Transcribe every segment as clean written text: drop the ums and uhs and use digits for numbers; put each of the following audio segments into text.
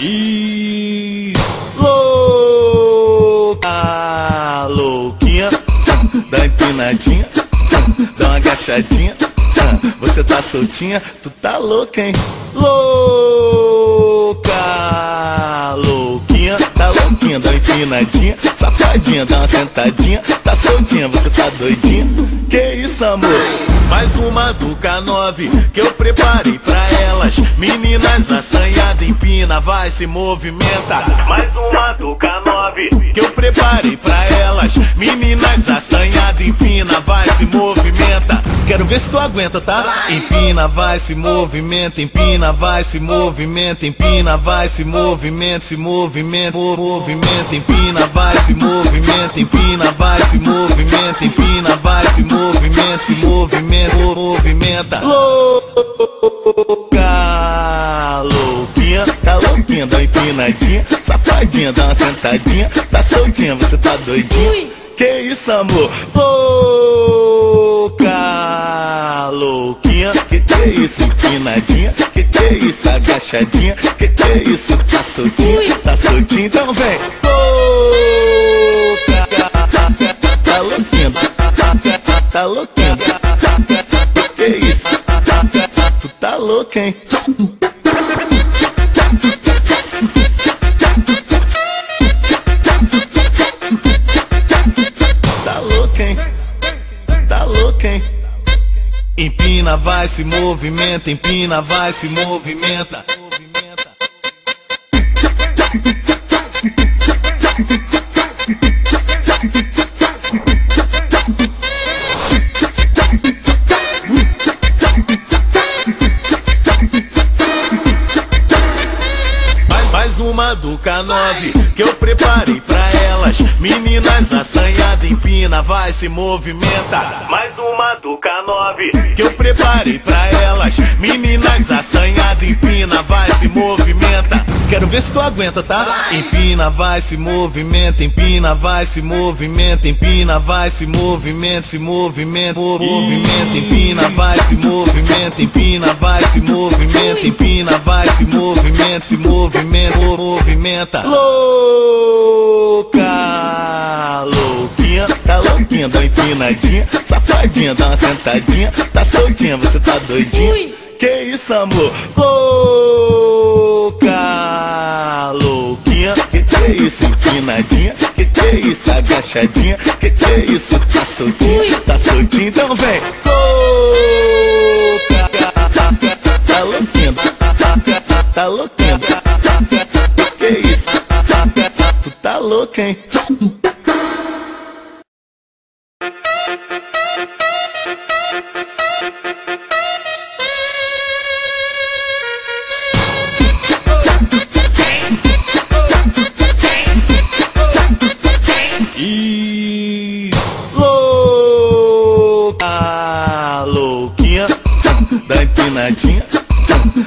E louca, louquinha, dá empinadinha, dá uma agachadinha, você tá soltinha, tu tá louca, hein? Louca, louquinha, tá louquinha, dá uma empinadinha, safadinha, dá uma sentadinha, tá soltinha, você tá doidinha? Que isso, amor? Mais uma do K9 que eu preparei pra elas. Meninas assanhadas, empina, vai, se movimenta. Mais uma do K9 que eu preparei pra elas. Meninas assanhadas, empina, vai, se movimenta. Quero ver se tu aguenta, tá? Empina, vai, se movimenta. Empina, vai, se movimenta. Empina, vai, se movimenta. Se movimenta, movimenta. Empina, vai, se movimenta. Empina, vai, se movimenta. Empina, vai, se movimenta. Se movimenta, movimenta. Louca, louquinha, tá louquinha, dá uma empinadinha, safadinha, dá uma sentadinha, tá soltinha, você tá doidinha? Que isso, amor? Louca, louquinha, que é isso? Empinadinha, que é isso? Agachadinha, que é isso? Tá soltinha, tá soltinha, então vem. Louca, tá louquinha, tá louquinha, que é isso? Tu tá louca, hein? Tá louca, hein? Tá louca, hein? Empina, vai, se movimenta. Empina, vai, se movimenta. Mais uma do K9 que eu preparei pra elas. Meninas assanhadas, empina, vai, se movimenta. Mais uma do K9 que eu preparei pra elas. Meninas assanhadas, empina, vai, se movimenta. Quero ver se tu aguenta, tá? Empina, vai, se movimenta. Empina, vai, se movimenta. Empina, vai, se movimenta. Se movimenta, movimenta. Empina, vai, se movimenta. Empina, vai, se movimenta. Empina, vai, se movimenta. Se movimenta, movimenta. Louca, louquinha, tá louquinha, dá uma empinadinha, safadinha, dá uma sentadinha, tá soltinha, você tá doidinha? Que isso, amor? Louca, louquinha, que é isso? Empinadinha, que é isso? Agachadinha, que é isso? Tá soltinha, tá soltinha, então vem. Louca, tá louquinha, tá louquinha, que isso? Tu tá louca, hein? E louca, louquinha, dá empinadinha,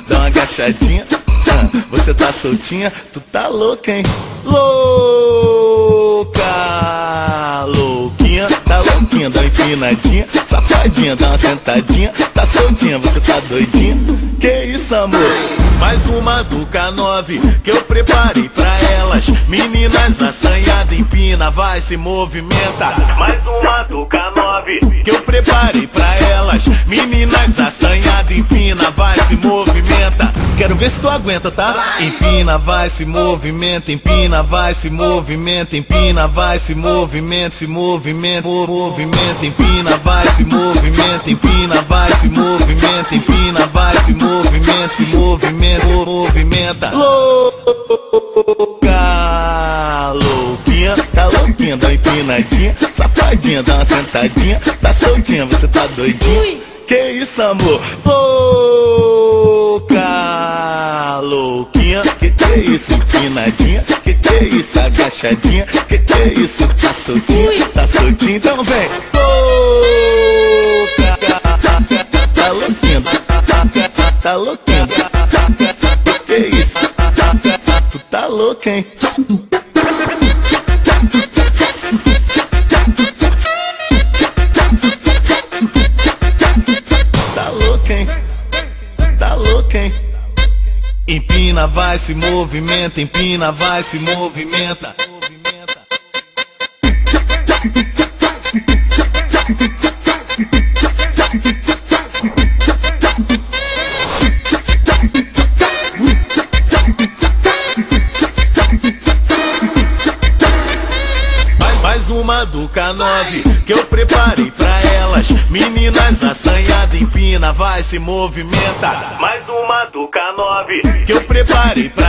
dá uma agachadinha, você tá soltinha, tu tá louca, hein? Louca, louquinha, tá louquinha, dá uma empinadinha, safadinha, dá uma sentadinha, tá soltinha, você tá doidinha? Que isso, amor? Mais uma do K9 que eu preparei pra elas. Meninas assanhadas, empina, vai, se movimenta. Mais uma do K9 que eu preparei pra elas. Meninas assanhadas, empina, vai, se movimenta. Quero ver se tu aguenta, tá? Empina, vai, se movimenta. Empina, vai, se movimenta. Empina, vai, se movimenta. Se movimenta, movimenta. Empina, vai, se movimenta. Empina, vai, se movimenta. Empina, vai, se movimenta. Se movimenta, movimenta. Louca, louquinha, tá louquinha, dá uma empinadinha, safadinha, dá uma sentadinha, tá soltinha, você tá doidinha? Que isso, amor? Louca, louquinha, que é isso? Empinadinha, que é isso? Agachadinha, que é isso? Tá soltinha, então vem. Louca, tá louquinha, tá louquinha, que é isso? Tu tá louca, hein? louca, hein? Empina, vai, se movimenta, empina, vai, se movimenta. Mais uma do K9 que eu preparei pra elas. Meninas assanhadas, empina, vai, se movimenta. Mais uma do K9 que eu preparei pra elas.